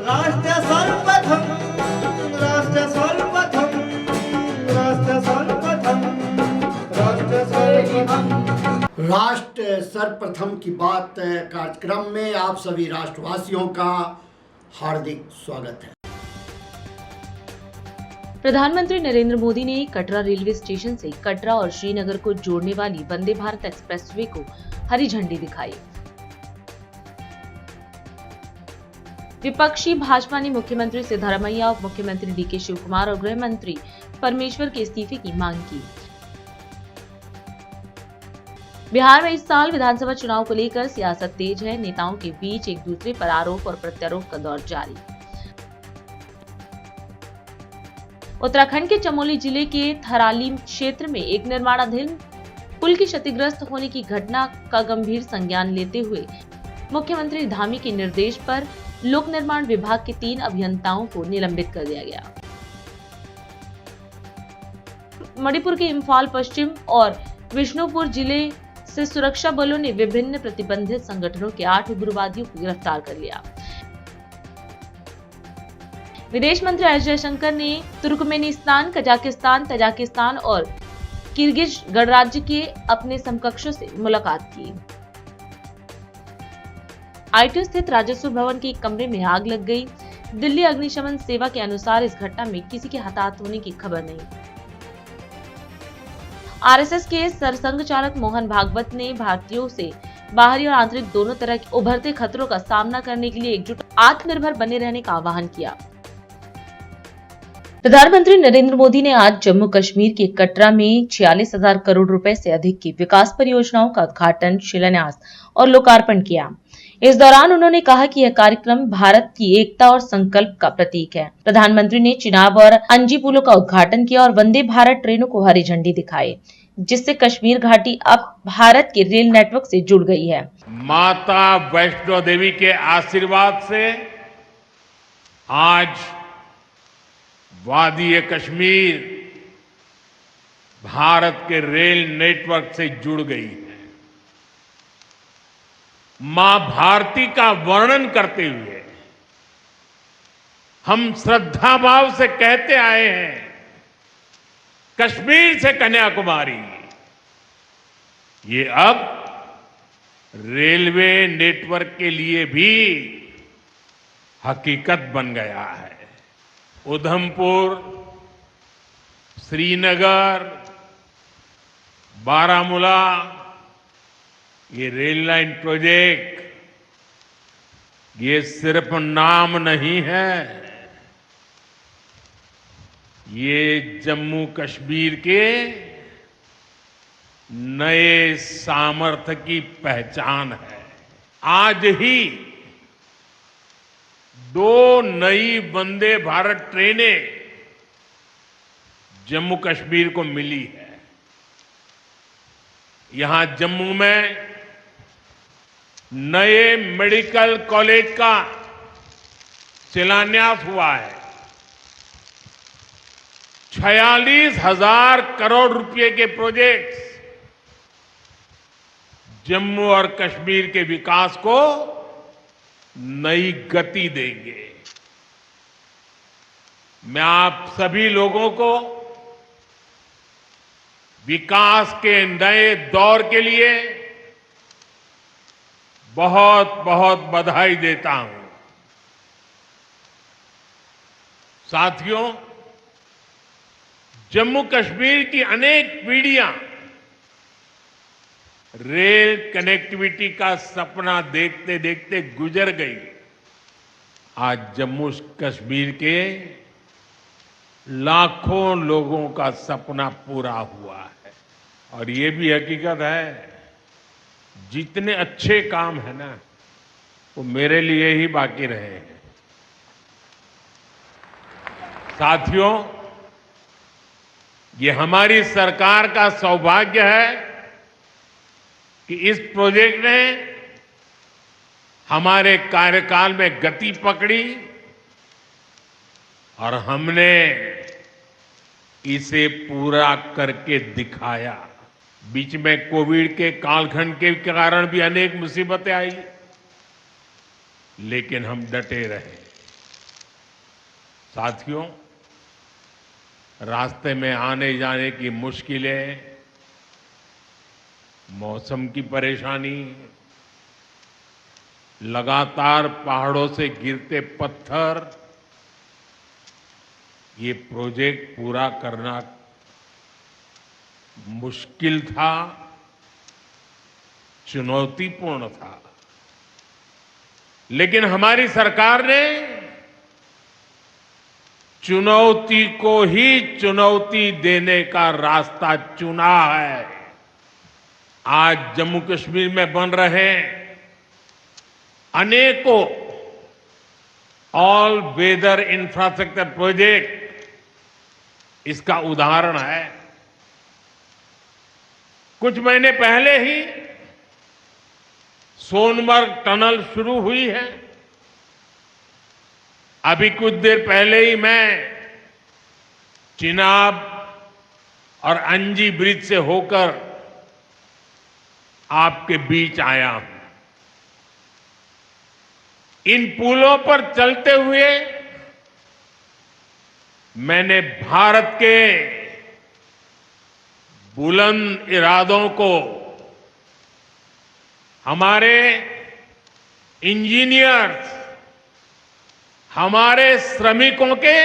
राष्ट्र सर्वप्रथम, राष्ट्र सर्वप्रथम, राष्ट्र सर्वप्रथम, राष्ट्र सर्वप्रथम। राष्ट्र सर्वप्रथम की बात कार्यक्रम में आप सभी राष्ट्रवासियों का हार्दिक स्वागत है। प्रधानमंत्री नरेंद्र मोदी ने कटरा रेलवे स्टेशन से कटरा और श्रीनगर को जोड़ने वाली वंदे भारत एक्सप्रेसवे को हरी झंडी दिखाई। विपक्षी भाजपा ने मुख्यमंत्री सिद्धारमैया, उप मुख्यमंत्री डीके शिवकुमार और गृह मंत्री परमेश्वर के इस्तीफे की मांग की। बिहार में इस साल विधानसभा चुनाव को लेकर सियासत तेज है। नेताओं के बीच एक दूसरे पर आरोप और प्रत्यारोप का दौर जारी। उत्तराखंड के चमोली जिले के थराली क्षेत्र में एक निर्माणाधीन पुल की क्षतिग्रस्त होने की घटना का गंभीर संज्ञान लेते हुए मुख्यमंत्री धामी के निर्देश पर लोक निर्माण विभाग के 3 अभियंताओं को निलंबित कर दिया गया। मणिपुर के इम्फाल पश्चिम और विष्णुपुर जिले से सुरक्षा बलों ने विभिन्न प्रतिबंधित संगठनों के 8 उग्रवादियों को गिरफ्तार कर लिया। विदेश मंत्री एस जयशंकर ने तुर्कमेनिस्तान, कजाकिस्तान, तजाकिस्तान और किर्गिज गणराज्य के अपने समकक्षों से मुलाकात की। आईटीओ स्थित राजस्व भवन के एक कमरे में आग लग गई। दिल्ली अग्निशमन सेवा के अनुसार इस घटना में किसी के हताहत होने की खबर नहीं। आरएसएस के सरसंघ चालक मोहन भागवत ने भारतीयों से बाहरी और आंतरिक दोनों तरह के उभरते खतरों का सामना करने के लिए एकजुट आत्मनिर्भर बने रहने का आह्वान किया। प्रधानमंत्री नरेंद्र मोदी ने आज जम्मू कश्मीर के कटरा में 46,000 करोड़ रुपए से अधिक की विकास परियोजनाओं का उद्घाटन, शिलान्यास और लोकार्पण किया। इस दौरान उन्होंने कहा कि यह कार्यक्रम भारत की एकता और संकल्प का प्रतीक है। प्रधानमंत्री ने चिनाब और अंजी पुलों का उद्घाटन किया और वंदे भारत ट्रेनों को हरी झंडी दिखाई, जिससे कश्मीर घाटी अब भारत के रेल नेटवर्क से जुड़ गई है। माता वैष्णो देवी के आशीर्वाद से आज वादी कश्मीर भारत के रेल नेटवर्क से जुड़ गई है। मां भारती का वर्णन करते हुए हम श्रद्धा भाव से कहते आए हैं, कश्मीर से कन्याकुमारी, ये अब रेलवे नेटवर्क के लिए भी हकीकत बन गया है। उधमपुर, श्रीनगर, बारामूला, ये रेल लाइन प्रोजेक्ट ये सिर्फ नाम नहीं है, ये जम्मू कश्मीर के नए सामर्थ्य की पहचान है। आज ही 2 नई वंदे भारत ट्रेनें जम्मू कश्मीर को मिली है। यहां जम्मू में नए मेडिकल कॉलेज का शिलान्यास हुआ है। 46,000 करोड़ रुपए के प्रोजेक्ट्स जम्मू और कश्मीर के विकास को नई गति देंगे। मैं आप सभी लोगों को विकास के नए दौर के लिए बहुत बहुत बधाई देता हूं। साथियों, जम्मू कश्मीर की अनेक पीढ़ियां रेल कनेक्टिविटी का सपना देखते देखते गुजर गई। आज जम्मू कश्मीर के लाखों लोगों का सपना पूरा हुआ है। और ये भी हकीकत है, जितने अच्छे काम है ना, वो मेरे लिए ही बाकी रहे हैं। साथियों, ये हमारी सरकार का सौभाग्य है कि इस प्रोजेक्ट ने हमारे कार्यकाल में गति पकड़ी और हमने इसे पूरा करके दिखाया। बीच में कोविड के कालखंड के कारण भी अनेक मुसीबतें आई, लेकिन हम डटे रहे। साथियों, रास्ते में आने जाने की मुश्किलें, मौसम की परेशानी, लगातार पहाड़ों से गिरते पत्थर, ये प्रोजेक्ट पूरा करना मुश्किल था, चुनौतीपूर्ण था। लेकिन हमारी सरकार ने चुनौती को ही चुनौती देने का रास्ता चुना है। आज जम्मू कश्मीर में बन रहे अनेकों ऑल वेदर इंफ्रास्ट्रक्चर प्रोजेक्ट इसका उदाहरण है। कुछ महीने पहले ही सोनमर्ग टनल शुरू हुई है। अभी कुछ देर पहले ही मैं चिनाब और अंजी ब्रिज से होकर आपके बीच आया हूं। इन पुलों पर चलते हुए मैंने भारत के बुलंद इरादों को, हमारे इंजीनियर्स, हमारे श्रमिकों के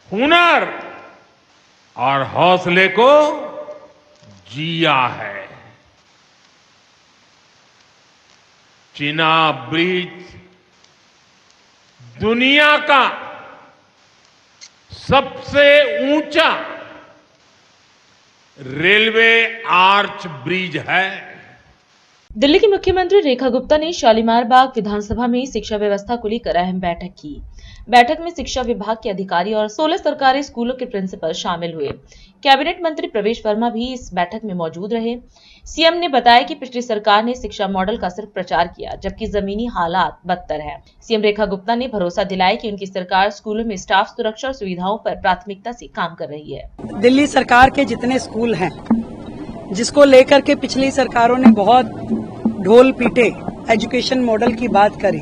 हुनर और हौसले को जिया है। चिनाब ब्रिज दुनिया का सबसे ऊंचा रेलवे आर्च ब्रिज है। दिल्ली की मुख्यमंत्री रेखा गुप्ता ने शालीमार बाग विधानसभा में शिक्षा व्यवस्था को लेकर अहम बैठक की। बैठक में शिक्षा विभाग के अधिकारी और 16 सरकारी स्कूलों के प्रिंसिपल शामिल हुए। कैबिनेट मंत्री प्रवेश वर्मा भी इस बैठक में मौजूद रहे। सीएम ने बताया कि पिछली सरकार ने शिक्षा मॉडल का सिर्फ प्रचार किया, जबकि जमीनी हालात बदतर है। सीएम रेखा गुप्ता ने भरोसा दिलाया कि उनकी सरकार स्कूलों में स्टाफ सुरक्षा और सुविधाओं पर प्राथमिकता से काम कर रही है। दिल्ली सरकार के जितने स्कूल हैं, जिसको लेकर के पिछली सरकारों ने बहुत ढोल पीटे, एजुकेशन मॉडल की बात करी,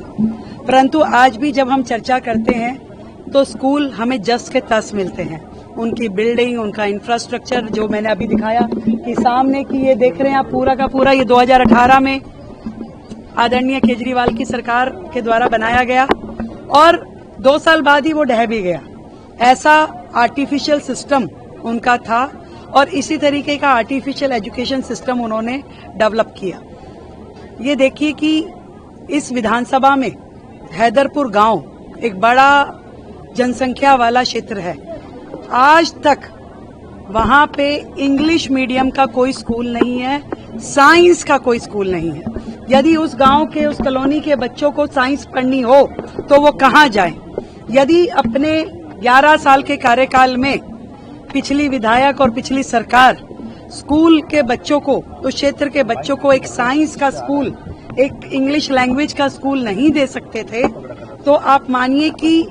परंतु आज भी जब हम चर्चा करते हैं तो स्कूल हमें जस के तस मिलते हैं। उनकी बिल्डिंग, उनका इंफ्रास्ट्रक्चर, जो मैंने अभी दिखाया कि सामने की ये देख रहे हैं आप, पूरा का पूरा ये 2018 में आदरणीय केजरीवाल की सरकार के द्वारा बनाया गया और 2 साल बाद ही वो ढह भी गया। ऐसा आर्टिफिशियल सिस्टम उनका था और इसी तरीके का आर्टिफिशियल एजुकेशन सिस्टम उन्होंने डेवलप किया। ये देखिए कि इस विधानसभा में हैदरपुर गांव एक बड़ा जनसंख्या वाला क्षेत्र है। आज तक वहां पे इंग्लिश मीडियम का कोई स्कूल नहीं है, साइंस का कोई स्कूल नहीं है। यदि उस गांव के, उस कॉलोनी के बच्चों को साइंस पढ़नी हो तो वो कहां जाएं? यदि अपने 11 साल के कार्यकाल में पिछली विधायक और पिछली सरकार स्कूल के बच्चों को, उस क्षेत्र के बच्चों को एक साइंस का स्कूल, एक इंग्लिश लैंग्वेज का स्कूल नहीं दे सकते थे, तो आप मानिए कि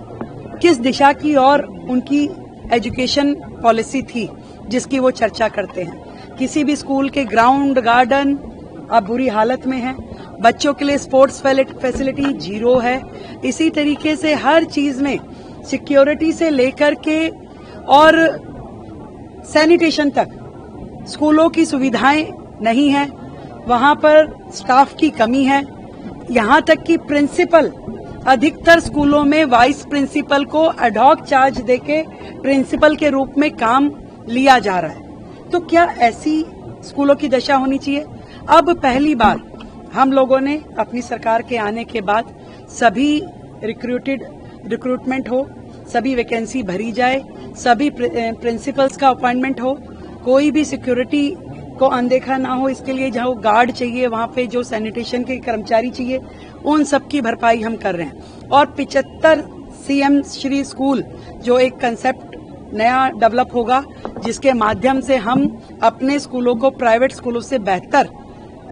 किस दिशा की और उनकी एजुकेशन पॉलिसी थी जिसकी वो चर्चा करते हैं। किसी भी स्कूल के ग्राउंड, गार्डन अब बुरी हालत में है। बच्चों के लिए स्पोर्ट्स फैसिलिटी जीरो है। इसी तरीके से हर चीज में सिक्योरिटी से लेकर के और सैनिटेशन तक स्कूलों की सुविधाएं नहीं है। वहां पर स्टाफ की कमी है। यहां तक कि प्रिंसिपल, अधिकतर स्कूलों में वाइस प्रिंसिपल को एडहॉक चार्ज देके प्रिंसिपल के रूप में काम लिया जा रहा है। तो क्या ऐसी स्कूलों की दशा होनी चाहिए? अब पहली बार हम लोगों ने अपनी सरकार के आने के बाद सभी रिक्रूटमेंट हो, सभी वैकेंसी भरी जाए, सभी प्रिंसिपल्स का अपॉइंटमेंट हो, कोई भी सिक्योरिटी को अनदेखा ना हो। इसके लिए जहाँ गार्ड चाहिए, वहाँ पे जो सैनिटेशन के कर्मचारी चाहिए, उन सब की भरपाई हम कर रहे हैं। और 75 सीएम श्री स्कूल जो एक कंसेप्ट नया डेवलप होगा, जिसके माध्यम से हम अपने स्कूलों को प्राइवेट स्कूलों से बेहतर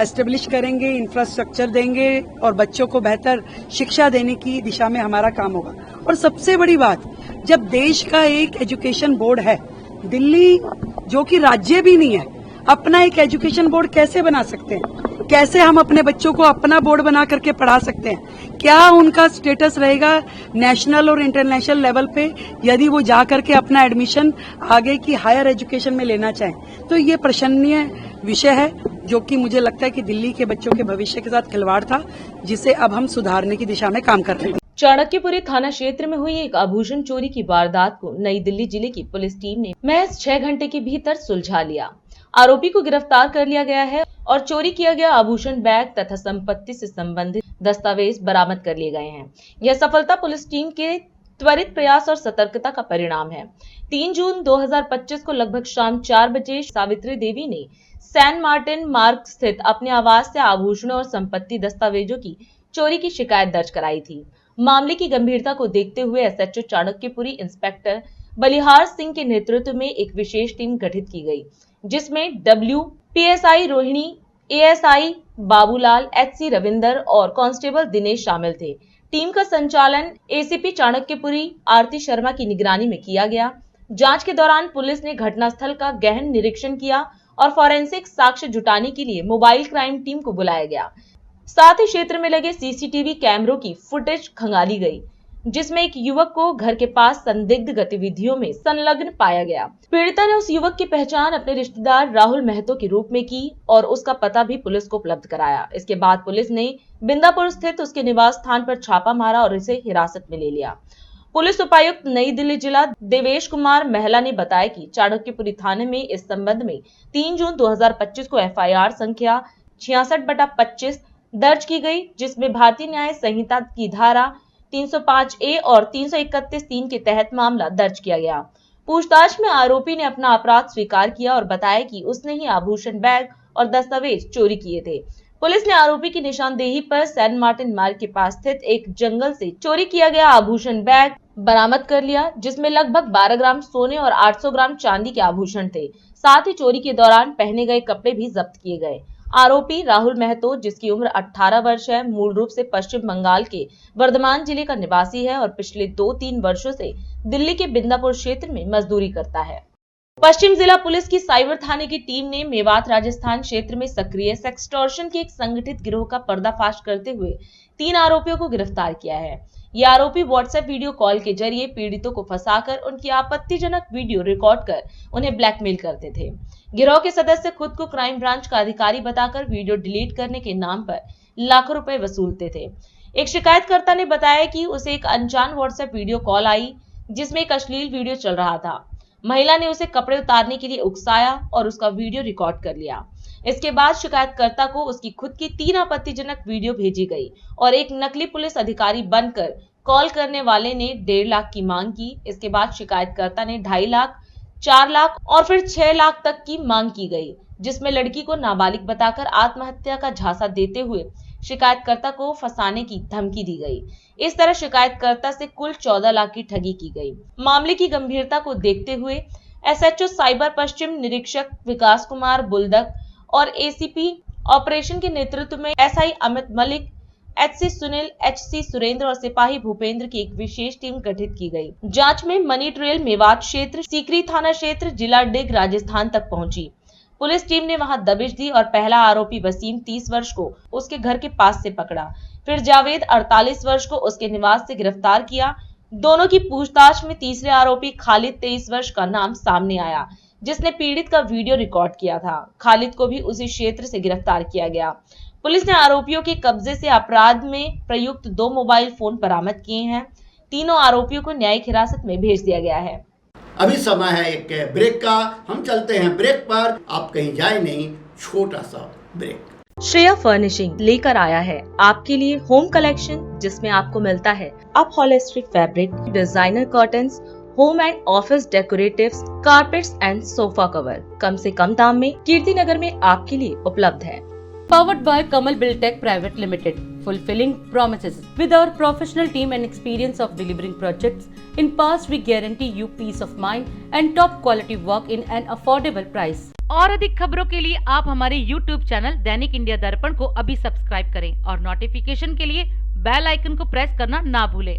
एस्टेब्लिश करेंगे, इंफ्रास्ट्रक्चर देंगे और बच्चों को बेहतर शिक्षा देने की दिशा में हमारा काम होगा। और सबसे बड़ी बात, जब देश का एक एजुकेशन बोर्ड है, दिल्ली जो कि राज्य भी नहीं है, अपना एक एजुकेशन बोर्ड कैसे बना सकते हैं? कैसे हम अपने बच्चों को अपना बोर्ड बना करके पढ़ा सकते हैं, क्या उनका स्टेटस रहेगा नेशनल और इंटरनेशनल लेवल पे यदि वो जा करके अपना एडमिशन आगे की हायर एजुकेशन में लेना चाहें। तो ये प्रशंसनीय विषय है जो कि मुझे लगता है कि दिल्ली के बच्चों के भविष्य के साथ खिलवाड़ था, जिसे अब हम सुधारने की दिशा में काम कर रहे हैं। चाणक्यपुरी थाना क्षेत्र में हुई एक आभूषण चोरी की वारदात को नई दिल्ली जिले की पुलिस टीम ने महज 6 घंटे के भीतर सुलझा लिया। आरोपी को गिरफ्तार कर लिया गया है और चोरी किया गया आभूषण बैग तथा संपत्ति से संबंधित दस्तावेज बरामद कर लिए गए हैं। यह सफलता पुलिस टीम के त्वरित प्रयास और सतर्कता का परिणाम है। 3 जून 2025 को लगभग शाम 4 बजे सावित्री देवी ने सैन मार्टिन मार्ग स्थित अपने आवास से आभूषणों और संपत्ति दस्तावेजों की चोरी की शिकायत दर्ज कराई थी। मामले की गंभीरता को देखते हुए एसएचओ चाणक्यपुरी इंस्पेक्टर बलिहार सिंह के नेतृत्व में एक विशेष टीम गठित की गई, जिसमें W, PSI Rohini, ASI Babulal, HC Ravinder और कांस्टेबल दिनेश शामिल थे। टीम का संचालन एसीपी चाणक्यपुरी आरती शर्मा की निगरानी में किया गया। जांच के दौरान पुलिस ने घटनास्थल का गहन निरीक्षण किया और फॉरेंसिक साक्ष्य जुटाने के लिए मोबाइल क्राइम टीम को बुलाया गया। साथ ही क्षेत्र में लगे सीसीटीवी कैमरों की फुटेज खंगाली गई, जिसमें एक युवक को घर के पास संदिग्ध गतिविधियों में संलग्न पाया गया। पीड़िता ने उस युवक की पहचान अपने रिश्तेदार राहुल महतो के रूप में की और उसका पता भी पुलिस को उपलब्ध कराया। इसके बाद पुलिस ने बिंदापुर स्थित उसके निवास स्थान पर छापा मारा और इसे हिरासत में ले लिया। पुलिस उपायुक्त नई दिल्ली जिला देवेश कुमार महला ने बताया कि चाणक्यपुरी थाने में इस संबंध में 3 जून 2025 को एफआईआर संख्या 66/25 दर्ज की गई, जिसमें भारतीय न्याय संहिता की धारा 305A और 331(3) के तहत मामला दर्ज किया गया। पूछताछ में आरोपी ने अपना अपराध स्वीकार किया और बताया कि उसने ही आभूषण बैग और दस्तावेज चोरी किए थे। पुलिस ने आरोपी की निशानदेही पर सैन मार्टिन मार्ग के पास स्थित एक जंगल से चोरी किया गया आभूषण बैग बरामद कर लिया, जिसमें लगभग 12 ग्राम सोने और 800 ग्राम चांदी के आभूषण थे। साथ ही चोरी के दौरान पहने गए कपड़े भी जब्त किए गए। आरोपी राहुल महतो, जिसकी उम्र 18 वर्ष है, मूल रूप से पश्चिम बंगाल के वर्धमान जिले का निवासी है और पिछले 2-3 वर्षों से दिल्ली के बिंदापुर क्षेत्र में मजदूरी करता है। पश्चिम जिला पुलिस की साइबर थाने की टीम ने मेवात राजस्थान क्षेत्र में सक्रिय सेक्सटॉर्शन के एक संगठित गिरोह का पर्दाफाश करते हुए 3 आरोपियों को गिरफ्तार किया है। ये आरोपी व्हाट्सएप वीडियो कॉल के जरिए पीड़ितों को फंसाकर उनकी आपत्तिजनक वीडियो रिकॉर्ड कर उन्हें ब्लैकमेल करते थे। गिरोह के सदस्य खुद को क्राइम ब्रांच का अधिकारी बताकर वीडियो डिलीट करने के नाम पर लाखों रुपए वसूलते थे। एक शिकायतकर्ता ने बताया कि उसे एक अनजान व्हाट्सएप वीडियो कॉल आई, जिसमें एक अश्लील वीडियो चल रहा था। महिला ने उसे कपड़े उतारने के लिए उकसाया और उसका वीडियो रिकॉर्ड कर लिया। इसके बाद शिकायतकर्ता को उसकी खुद की 3 आपत्तिजनक वीडियो भेजी गई और एक नकली पुलिस अधिकारी बनकर कॉल करने वाले ने 1.5 लाख की मांग की। इसके बाद शिकायतकर्ता ने 2.5 लाख, 4 लाख और फिर 6 लाख तक की मांग की गई, जिसमें लड़की को नाबालिग बताकर आत्महत्या का झांसा देते हुए शिकायतकर्ता को फंसाने की धमकी दी गई। इस तरह शिकायतकर्ता से कुल 14 लाख की ठगी की गई। मामले की गंभीरता को देखते हुए एसएचओ साइबर पश्चिम निरीक्षक विकास कुमार बुल्दक और एसीपी ऑपरेशन के नेतृत्व में SI Amit Malik, HC Sunil, HC Surendra और सिपाही भूपेंद्र की एक विशेष टीम गठित की गई। जांच में मनी ट्रेल मेवात क्षेत्र, सीकरी थाना क्षेत्र, जिला डिग राजस्थान तक पहुंची। पुलिस टीम ने वहां दबिश दी और पहला आरोपी वसीम 30 वर्ष को उसके घर के पास से पकड़ा। फिर जावेद 48 वर्ष को उसके निवास से गिरफ्तार किया। दोनों की पूछताछ में तीसरे आरोपी खालिद 23 वर्ष का नाम सामने आया, जिसने पीड़ित का वीडियो रिकॉर्ड किया था। खालिद को भी उसी क्षेत्र से गिरफ्तार किया गया। पुलिस ने आरोपियों के कब्जे से अपराध में प्रयुक्त 2 मोबाइल फोन बरामद किए हैं। तीनों आरोपियों को न्यायिक हिरासत में भेज दिया गया है। अभी समय है एक ब्रेक का, हम चलते हैं ब्रेक पर। आप कहीं जाए नहीं, छोटा सा ब्रेक। श्रेया फर्निशिंग लेकर आया है आपके लिए होम कलेक्शन, जिसमें आपको मिलता है upholstery fabric, designer curtains, home and office decoratives, carpets and sofa cover कम से कम दाम में कीर्ति नगर में आपके लिए उपलब्ध है। Powered by Kamal Buildtech Private Limited, fulfilling promises. With our professional team and experience of delivering projects, in past we guarantee you peace of mind and top quality work in an affordable price. और अधिक खबरों के लिए आप हमारे YouTube channel दैनिक India दर्पण को अभी सब्सक्राइब करें और नोटिफिकेशन के लिए बेल आइकन को प्रेस करना ना भूलें।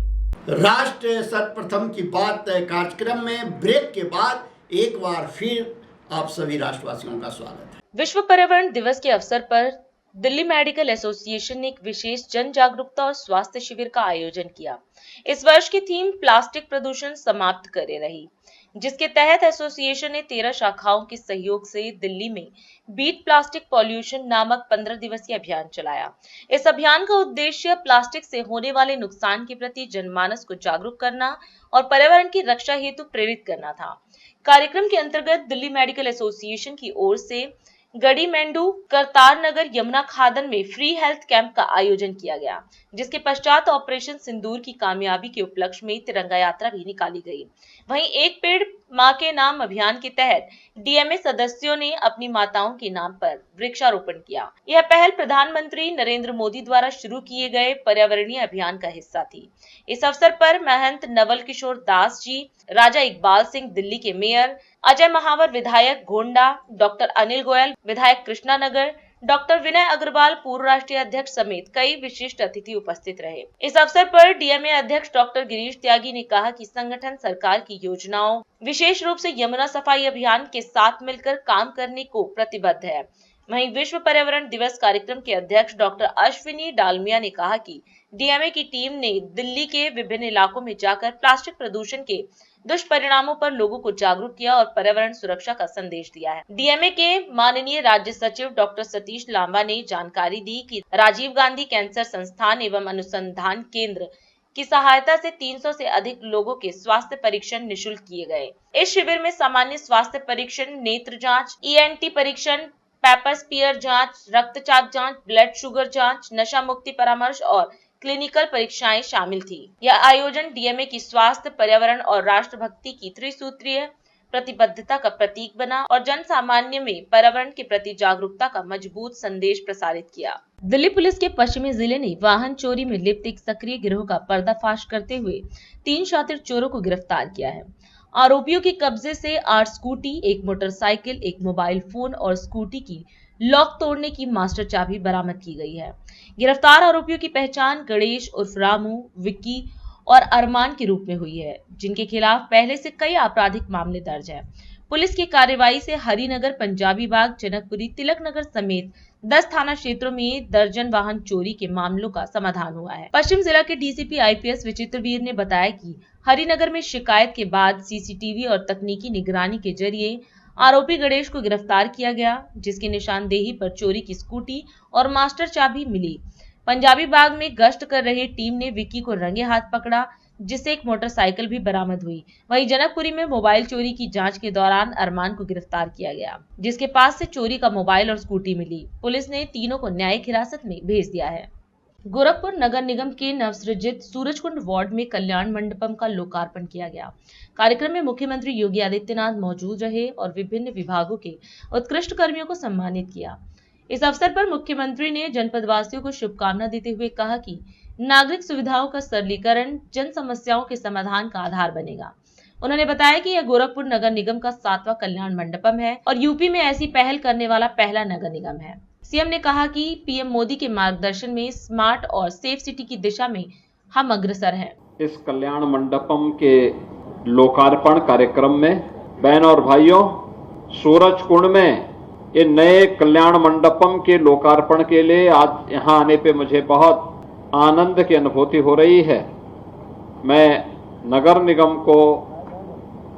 राष्ट्र सर्वप्रथम की बात कार्यक्रम में ब्रेक के बाद एक बार फिर आप सभी राष्ट्रवासियों का स्वागत है। विश्व पर्यावरण दिवस के अवसर पर दिल्ली मेडिकल एसोसिएशन ने एक विशेष जन जागरूकता और स्वास्थ्य शिविर का आयोजन किया। इस वर्ष की थीम प्लास्टिक प्रदूषण समाप्त करे रही, जिसके तहत एसोसिएशन ने 13 शाखाओं के सहयोग से दिल्ली में बीट प्लास्टिक पॉल्यूशन नामक 15 दिवसीय अभियान चलाया। इस अभियान का उद्देश्य प्लास्टिक से होने वाले नुकसान के प्रति जनमानस को जागरूक करना और पर्यावरण की रक्षा हेतु प्रेरित करना था। कार्यक्रम के अंतर्गत दिल्ली मेडिकल एसोसिएशन की ओर से गड़ी मेंढू करतार नगर यमुना खादन में फ्री हेल्थ कैंप का आयोजन किया गया, जिसके पश्चात ऑपरेशन सिंदूर की कामयाबी के उपलक्ष्य में तिरंगा यात्रा भी निकाली गई। वहीं एक पेड़ मां के नाम अभियान के तहत डीएमए सदस्यों ने अपनी माताओं के नाम पर वृक्षारोपण किया। यह पहल प्रधानमंत्री नरेंद्र मोदी द्वारा शुरू किए गए पर्यावरणीय अभियान का हिस्सा थी। इस अवसर पर महंत नवल किशोर दास जी, राजा इकबाल सिंह दिल्ली के मेयर, अजय महावर विधायक गोंडा, डॉक्टर अनिल गोयल विधायक कृष्णानगर, डॉक्टर विनय अग्रवाल पूर्व राष्ट्रीय अध्यक्ष समेत कई विशिष्ट अतिथि उपस्थित रहे। इस अवसर पर डीएमए अध्यक्ष डॉक्टर गिरीश त्यागी ने कहा कि संगठन सरकार की योजनाओं, विशेष रूप से यमुना सफाई अभियान के साथ मिलकर काम करने को प्रतिबद्ध है। वहीं विश्व पर्यावरण दिवस कार्यक्रम के अध्यक्ष डॉक्टर अश्विनी डालमिया ने कहा कि डीएमए की टीम ने दिल्ली के विभिन्न इलाकों में जाकर प्लास्टिक प्रदूषण के दुष्परिणामों पर लोगों को जागरूक किया और पर्यावरण सुरक्षा का संदेश दिया है। डीएमए के माननीय राज्य सचिव डॉक्टर सतीश लांबा ने जानकारी दी कि राजीव गांधी कैंसर संस्थान एवं अनुसंधान केंद्र की सहायता से 300 से अधिक लोगों के स्वास्थ्य परीक्षण निःशुल्क किए गए। इस शिविर में सामान्य स्वास्थ्य परीक्षण, नेत्र जांच, ईएनटी परीक्षण, पेपर स्पीयर जांच, रक्तचाप जांच, ब्लड शुगर जांच, नशा मुक्ति परामर्श और क्लिनिकल परीक्षाएं शामिल थी। यह आयोजन डीएमए की स्वास्थ्य, पर्यावरण और राष्ट्रभक्ति की त्रिसूत्रीय प्रतिबद्धता का प्रतीक बना और जन सामान्य में पर्यावरण के प्रति जागरूकता का मजबूत संदेश प्रसारित किया। दिल्ली पुलिस के पश्चिमी जिले ने वाहन चोरी में लिप्त एक सक्रिय गिरोह का पर्दाफाश करते हुए 3 शातिर चोरों को गिरफ्तार किया है। आरोपियों के कब्जे से 8 स्कूटी, 1 मोटरसाइकिल, 1 मोबाइल फोन और स्कूटी की लॉक तोड़ने की मास्टर चाबी बरामद की गई है। गिरफ्तार आरोपियों की पहचान गणेश उर्फ रामू, विक्की और अरमान के रूप में हुई है, जिनके खिलाफ पहले से कई आपराधिक मामले दर्ज है। पुलिस की कार्रवाई से हरिनगर, पंजाबी बाग, जनकपुरी, तिलक नगर समेत 10 थाना क्षेत्रों में दर्जन वाहन चोरी के मामलों का समाधान हुआ है। पश्चिम जिला के डीसीपी आईपीएस विचित्रवीर ने बताया कि हरिनगर में शिकायत के बाद सीसीटीवी और तकनीकी निगरानी के जरिए आरोपी गणेश को गिरफ्तार किया गया, जिसकी निशानदेही पर चोरी की स्कूटी और मास्टर चाबी मिली। पंजाबी बाग में गश्त कर रही टीम ने विक्की को रंगे हाथ पकड़ा, जिससे एक मोटरसाइकिल भी बरामद हुई। वहीं जनकपुरी में मोबाइल चोरी की जांच के दौरान अरमान को गिरफ्तार किया गया, जिसके पास से चोरी का मोबाइल और स्कूटी मिली। पुलिस ने तीनों को न्यायिक हिरासत में भेज दिया है। गोरखपुर नगर निगम के नवसृजित सूरजकुंड वार्ड में कल्याण मंडपम का लोकार्पण किया गया। कार्यक्रम में मुख्यमंत्री योगी आदित्यनाथ मौजूद रहे और विभिन्न विभागों के उत्कृष्ट कर्मियों को सम्मानित किया। इस अवसर पर मुख्यमंत्री ने जनपद वासियों को शुभकामना देते हुए कहा कि नागरिक सुविधाओं का सरलीकरण जन समस्याओं के समाधान का आधार बनेगा। उन्होंने बताया कि यह गोरखपुर नगर निगम का 7वां कल्याण मंडपम है और यूपी में ऐसी पहल करने वाला पहला नगर निगम है। सीएम ने कहा कि पीएम मोदी के मार्गदर्शन में स्मार्ट और सेफ सिटी की दिशा में हम अग्रसर हैं। इस कल्याण मंडपम के लोकार्पण कार्यक्रम में बहन और भाइयों, सूरजकुंड में ये नए कल्याण मंडपम के लोकार्पण के लिए आज यहाँ आने पे मुझे बहुत आनंद की अनुभूति हो रही है। मैं नगर निगम को,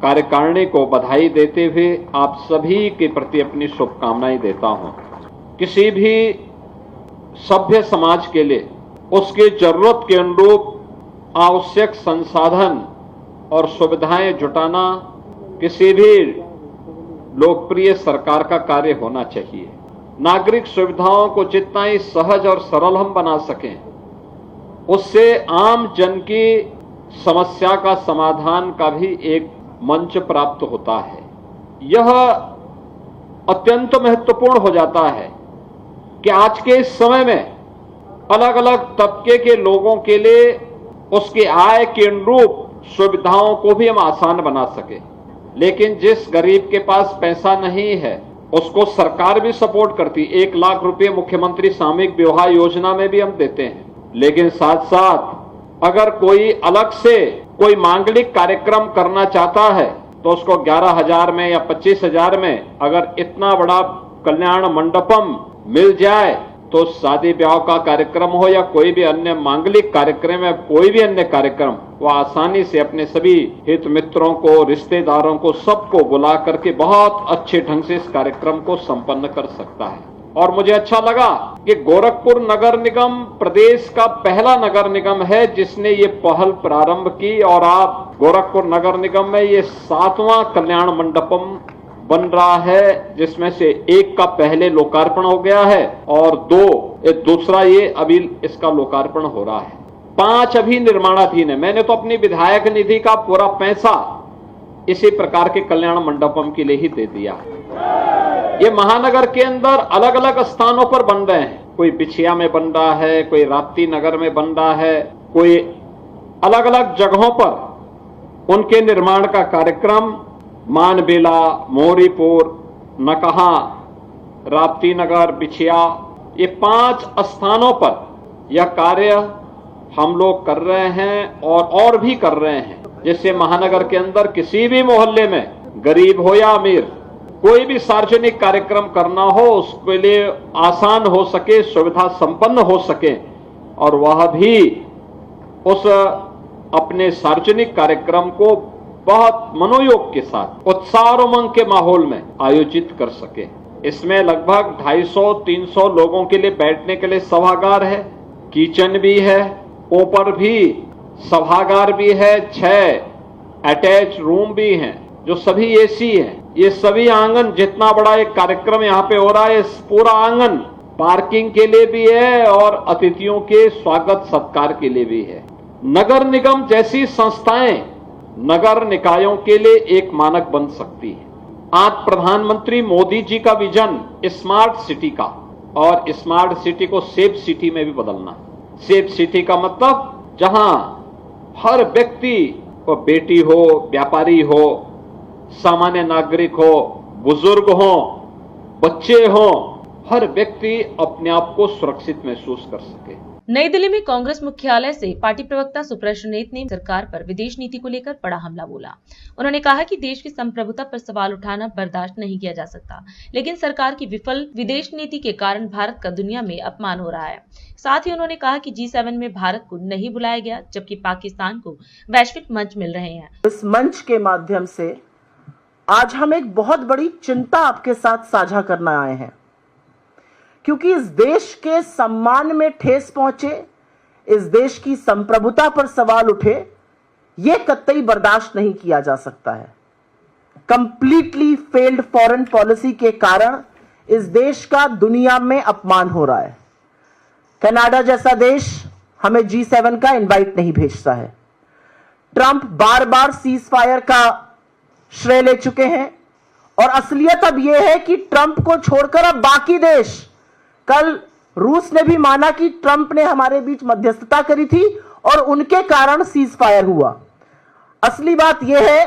कार्यकारिणी को बधाई देते हुए आप सभी के प्रति अपनी शुभकामनाएं देता हूं। किसी भी सभ्य समाज के लिए उसकी जरूरत के अनुरूप आवश्यक संसाधन और सुविधाएं जुटाना किसी भी लोकप्रिय सरकार का कार्य होना चाहिए। नागरिक सुविधाओं को जितना ही सहज और सरल हम बना सकें, उससे आम जन की समस्या का समाधान का भी एक मंच प्राप्त होता है। यह अत्यंत महत्वपूर्ण हो जाता है कि आज के इस समय में अलग अलग तबके के लोगों के लिए उसकी आय के अनुरूप सुविधाओं को भी हम आसान बना सके। लेकिन जिस गरीब के पास पैसा नहीं है उसको सरकार भी सपोर्ट करती। 1 लाख रुपए मुख्यमंत्री सामूहिक विवाह योजना में भी हम देते हैं। लेकिन साथ साथ अगर कोई अलग से कोई मांगलिक कार्यक्रम करना चाहता है तो उसको 11,000 में या 25,000 में अगर इतना बड़ा कल्याण मंडपम मिल जाए तो शादी ब्याह का कार्यक्रम हो या कोई भी अन्य मांगलिक कार्यक्रम या कोई भी अन्य कार्यक्रम, वो आसानी से अपने सभी हित मित्रों को, रिश्तेदारों को, सबको बुला करके बहुत अच्छे ढंग से इस कार्यक्रम को संपन्न कर सकता है। और मुझे अच्छा लगा कि गोरखपुर नगर निगम प्रदेश का पहला नगर निगम है जिसने ये पहल प्रारंभ की, और आप गोरखपुर नगर निगम में ये 7वां कल्याण मंडपम बन रहा है, जिसमें से एक का पहले लोकार्पण हो गया है और दूसरा ये अभी इसका लोकार्पण हो रहा है। 5 अभी निर्माणाधीन है। मैंने तो अपनी विधायक निधि का पूरा पैसा इसी प्रकार के कल्याण मंडपम के लिए ही दे दिया। ये महानगर के अंदर अलग अलग स्थानों पर बन रहे हैं। कोई बिछिया में बन रहा है, कोई राप्ती नगर में बन रहा है, कोई अलग अलग जगहों पर उनके निर्माण का कार्यक्रम मानबेला, मोरीपुर, नकहा, राप्ती नगर, बिछिया, ये 5 स्थानों पर यह कार्य हम लोग कर रहे हैं और भी कर रहे हैं, जिससे महानगर के अंदर किसी भी मोहल्ले में, गरीब हो या अमीर, कोई भी सार्वजनिक कार्यक्रम करना हो उसके लिए आसान हो सके, सुविधा संपन्न हो सके, और वह भी उस अपने सार्वजनिक कार्यक्रम को बहुत मनोयोग के साथ, उत्साह और उमंग के माहौल में आयोजित कर सके। इसमें लगभग 250-300 लोगों के लिए बैठने के लिए सभागार है, किचन भी है, ऊपर भी सभागार भी है, 6 अटैच रूम भी हैं जो सभी एसी हैं। ये सभी आंगन, जितना बड़ा एक कार्यक्रम यहाँ पे हो रहा है, इस पूरा आंगन पार्किंग के लिए भी है और अतिथियों के स्वागत सत्कार के लिए भी है। नगर निगम जैसी संस्थाएं नगर निकायों के लिए एक मानक बन सकती है। आज प्रधानमंत्री मोदी जी का विजन स्मार्ट सिटी का, और स्मार्ट सिटी को सेफ सिटी में भी बदलना। सेफ सिटी का मतलब जहां हर व्यक्ति को, बेटी हो, व्यापारी हो, सामान्य नागरिक हो, बुजुर्ग हो, बच्चे हो, हर व्यक्ति अपने आप को सुरक्षित महसूस कर सके। नई दिल्ली में कांग्रेस मुख्यालय से पार्टी प्रवक्ता सुप्रेश नेत ने सरकार पर विदेश नीति को लेकर बड़ा हमला बोला। उन्होंने कहा कि देश की संप्रभुता पर सवाल उठाना बर्दाश्त नहीं किया जा सकता, लेकिन सरकार की विफल विदेश नीति के कारण भारत का दुनिया में अपमान हो रहा है। साथ ही उन्होंने कहा कि G7 में भारत को नहीं बुलाया गया, जबकि पाकिस्तान को वैश्विक मंच मिल रहे हैं। इस मंच के माध्यम से आज हम एक बहुत बड़ी चिंता आपके साथ साझा करना आए हैं, क्योंकि इस देश के सम्मान में ठेस पहुंचे, इस देश की संप्रभुता पर सवाल उठे, यह कतई बर्दाश्त नहीं किया जा सकता है। कंप्लीटली फेल्ड फॉरेन पॉलिसी के कारण इस देश का दुनिया में अपमान हो रहा है। कनाडा जैसा देश हमें G7 का इनवाइट नहीं भेजता है। ट्रंप बार बार सीज फायर का श्रेय ले चुके हैं, और असलियत अब यह है कि ट्रंप को छोड़कर अब बाकी देश, कल रूस ने भी माना कि ट्रंप ने हमारे बीच मध्यस्थता करी थी और उनके कारण सीज फायर हुआ। असली बात यह है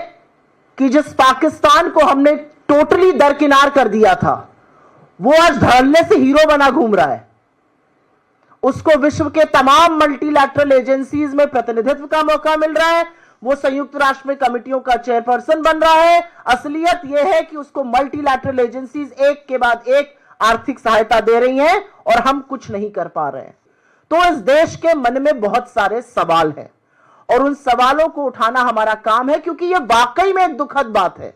कि जिस पाकिस्तान को हमने टोटली दरकिनार कर दिया था, वो आज धड़ल्ले से हीरो बना घूम रहा है। उसको विश्व के तमाम मल्टीलैटरल एजेंसीज में प्रतिनिधित्व का मौका मिल रहा है, वो संयुक्त राष्ट्र में कमिटियों का चेयरपर्सन बन रहा है। असलियत यह है कि उसको मल्टीलैटरल एजेंसीज एक के बाद एक आर्थिक सहायता दे रही हैं और हम कुछ नहीं कर पा रहे हैं। तो इस देश के मन में बहुत सारे सवाल हैं और उन सवालों को उठाना हमारा काम है, क्योंकि यह वाकई में एक दुखद बात है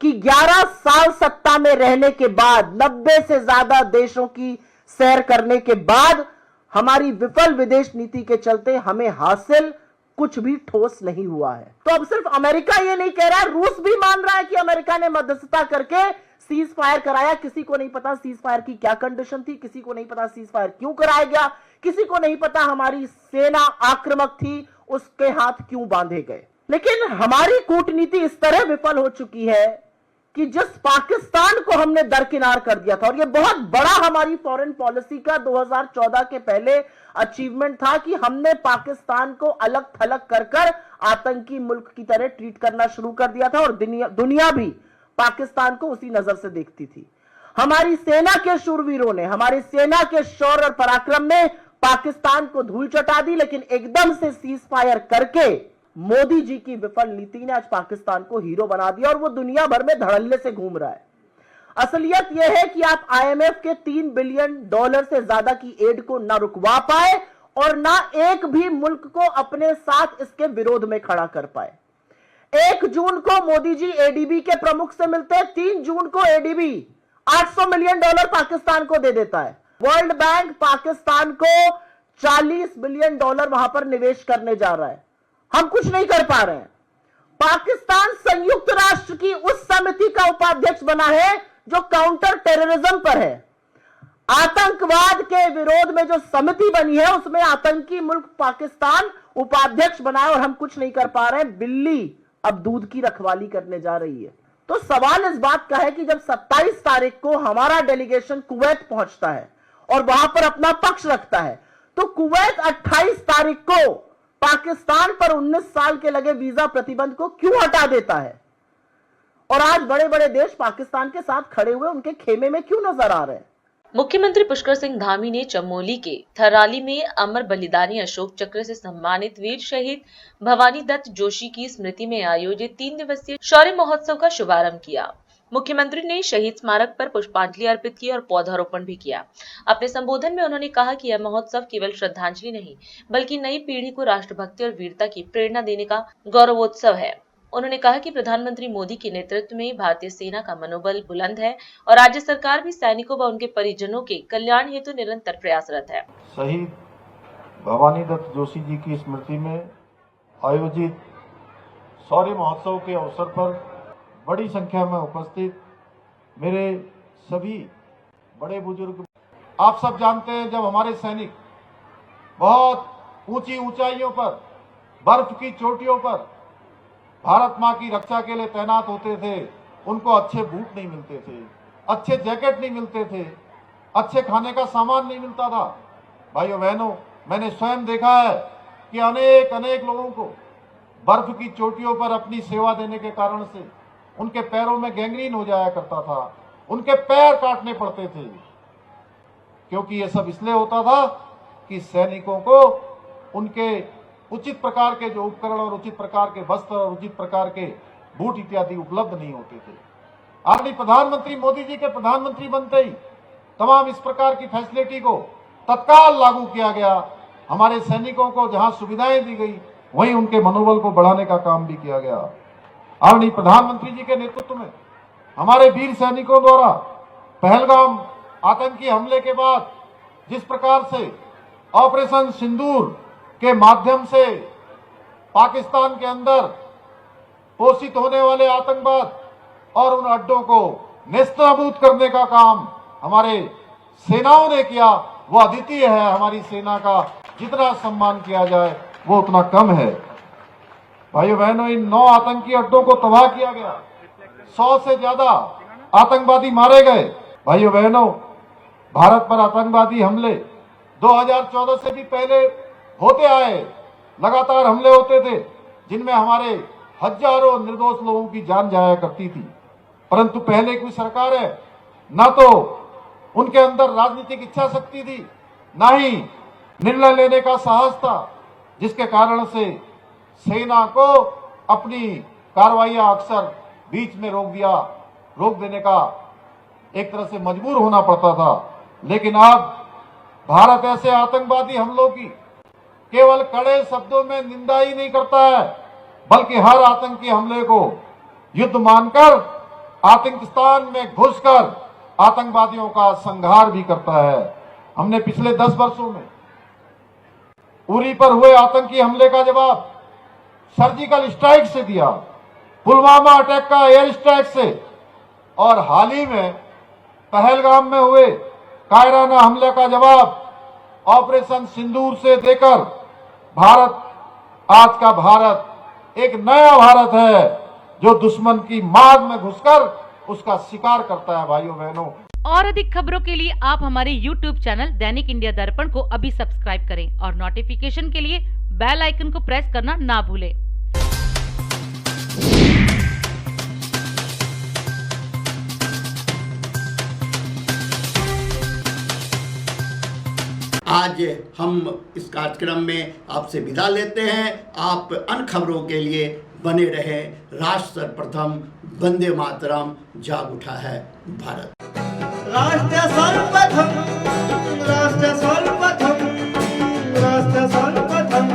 कि 11 साल सत्ता में रहने के बाद, 90 से ज्यादा देशों की सैर करने के बाद, हमारी विफल विदेश नीति के चलते हमें हासिल कुछ भी ठोस नहीं हुआ है। तो अब सिर्फ अमेरिका ये नहीं कह रहा, रूस भी मान रहा है कि अमेरिका ने मध्यस्थता करके सीज फायर कराया। किसी को नहीं पता सीज फायर की क्या कंडीशन थी, किसी को नहीं पता सीज फायर क्यों कराया गया, किसी को नहीं पता हमारी सेना आक्रामक थी, उसके हाथ क्यों बांधे गए। लेकिन हमारी कूटनीति इस तरह विफल हो चुकी है कि जिस पाकिस्तान को हमने दरकिनार कर दिया था, और यह बहुत बड़ा हमारी फॉरेन पॉलिसी का 2014 के पहले अचीवमेंट था कि हमने पाकिस्तान को अलग थलग कर आतंकी मुल्क की तरह ट्रीट करना शुरू कर दिया था, और दुनिया भी पाकिस्तान को उसी नजर से देखती थी। हमारी सेना के शूरवीरों ने, हमारी सेना के शौर्य और पराक्रम ने पाकिस्तान को धूल चटा दी, लेकिन एकदम से सीज फायर करके मोदी जी की विफल नीति ने आज पाकिस्तान को हीरो बना दिया और वो दुनिया भर में धड़ल्ले से घूम रहा है। असलियत यह है कि आप IMF के $3 बिलियन से ज्यादा की एड को ना रुकवा पाए और ना एक भी मुल्क को अपने साथ इसके विरोध में खड़ा कर पाए। 1 जून को मोदी जी ADB के प्रमुख से मिलते हैं, 3 जून को ADB $800 मिलियन पाकिस्तान को दे देता है। वर्ल्ड बैंक पाकिस्तान को $40 बिलियन वहां पर निवेश करने जा रहा है। हम कुछ नहीं कर पा रहे हैं। पाकिस्तान संयुक्त राष्ट्र की उस समिति का उपाध्यक्ष बना है जो काउंटर टेररिज्म पर है। आतंकवाद के विरोध में जो समिति बनी है उसमें आतंकी मुल्क पाकिस्तान उपाध्यक्ष बना है और हम कुछ नहीं कर पा रहे हैं। बिल्ली अब दूध की रखवाली करने जा रही है। तो सवाल इस बात का है कि जब 27 तारीख को हमारा डेलीगेशन कुवैत पहुंचता है और वहां पर अपना पक्ष रखता है, तो कुवैत 28 तारीख को पाकिस्तान पर 19 साल के लगे वीजा प्रतिबंध को क्यों हटा देता है? और आज बड़े बड़े देश पाकिस्तान के साथ खड़े हुए उनके खेमे में क्यों नजर आ रहे हैं? मुख्यमंत्री पुष्कर सिंह धामी ने चमोली के थराली में अमर बलिदानी अशोक चक्र से सम्मानित वीर शहीद भवानी दत्त जोशी की स्मृति में आयोजित 3 दिवसीय शौर्य महोत्सव का शुभारंभ किया। मुख्यमंत्री ने शहीद स्मारक पर पुष्पांजलि अर्पित की और पौधारोपण भी किया। अपने संबोधन में उन्होंने कहा कि यह महोत्सव केवल श्रद्धांजलि नहीं बल्कि नई पीढ़ी को राष्ट्रभक्ति और वीरता की प्रेरणा देने का गौरवोत्सव है। उन्होंने कहा कि प्रधानमंत्री मोदी के नेतृत्व में भारतीय सेना का मनोबल बुलंद है और राज्य सरकार भी सैनिकों व उनके परिजनों के कल्याण हेतु निरंतर प्रयासरत है। शहीद भवानी दत्त जोशी जी की स्मृति में आयोजित शौर्य महोत्सव के अवसर पर बड़ी संख्या में उपस्थित मेरे सभी बड़े बुजुर्ग, आप सब जानते हैं जब हमारे सैनिक बहुत ऊंची ऊंचाइयों पर, बर्फ की चोटियों पर भारत माँ की रक्षा के लिए तैनात होते थे, उनको अच्छे बूट नहीं मिलते थे, अच्छे जैकेट नहीं मिलते थे, अच्छे खाने का सामान नहीं मिलता था। भाइयों बहनों, मैंने स्वयं देखा है कि अनेक लोगों को बर्फ की चोटियों पर अपनी सेवा देने के कारण से उनके पैरों में गैंग्रीन हो जाया करता था, उनके पैर काटने पड़ते थे, क्योंकि ये सब इसलिए होता था कि सैनिकों को उनके उचित प्रकार के जो उपकरण और उचित प्रकार के वस्त्र और उचित प्रकार के बूट इत्यादि उपलब्ध नहीं होते थे। आदरणीय प्रधानमंत्री मोदी जी के प्रधानमंत्री बनते ही तमाम इस प्रकार की फैसिलिटी को तत्काल लागू किया गया। हमारे सैनिकों को जहां सुविधाएं दी गई वहीं उनके मनोबल को बढ़ाने का काम भी किया गया। आदरणीय प्रधानमंत्री जी के नेतृत्व में हमारे वीर सैनिकों द्वारा पहलगाम आतंकी हमले के बाद जिस प्रकार से ऑपरेशन सिंदूर के माध्यम से पाकिस्तान के अंदर पोषित होने वाले आतंकवाद और उन अड्डों को नेस्तनाबूद करने का काम हमारे सेनाओं ने किया, वो अद्वितीय है। हमारी सेना का जितना सम्मान किया जाए वो उतना कम है। भाइयों बहनों, इन 9 आतंकी अड्डों को तबाह किया गया, 100 से ज्यादा आतंकवादी मारे गए। भाइयों बहनों, भारत पर आतंकवादी हमले 2014 से भी पहले होते आए, लगातार हमले होते थे जिनमें हमारे हजारों निर्दोष लोगों की जान जाया करती थी। परंतु पहले की सरकार है, ना तो उनके अंदर राजनीतिक इच्छा शक्ति थी, ना ही निर्णय लेने का साहस था, जिसके कारण से सेना को अपनी कार्रवाइयां अक्सर बीच में रोक देने का एक तरह से मजबूर होना पड़ता था। लेकिन अब भारत ऐसे आतंकवादी हमलों की केवल कड़े शब्दों में निंदा ही नहीं करता है, बल्कि हर आतंकी हमले को युद्ध मानकर आतंकिस्तान में घुसकर आतंकवादियों का संहार भी करता है। हमने पिछले 10 वर्षों में उरी पर हुए आतंकी हमले का जवाब सर्जिकल स्ट्राइक से दिया, पुलवामा अटैक का एयर स्ट्राइक से, और हाल ही में पहलगाम में हुए कायराना हमले का जवाब ऑपरेशन सिंदूर से देकर भारत, आज का भारत एक नया भारत है जो दुश्मन की मार में घुसकर उसका शिकार करता है। भाइयों बहनों, और अधिक खबरों के लिए आप हमारे YouTube चैनल दैनिक इंडिया दर्पण को अभी सब्सक्राइब करें और नोटिफिकेशन के लिए बेल आइकन को प्रेस करना ना भूलें। आज हम इस कार्यक्रम में आपसे विदा लेते हैं। आप अन्य खबरों के लिए बने रहें। राष्ट्र सर्वप्रथम, वंदे मातरम, जाग उठा है। भारत। राष्ट्र सर्वप्रथम, राष्ट्र सर्वप्रथम, राष्ट्र सर्वप्रथम,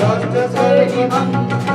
राष्ट्र सर्वप्रथम।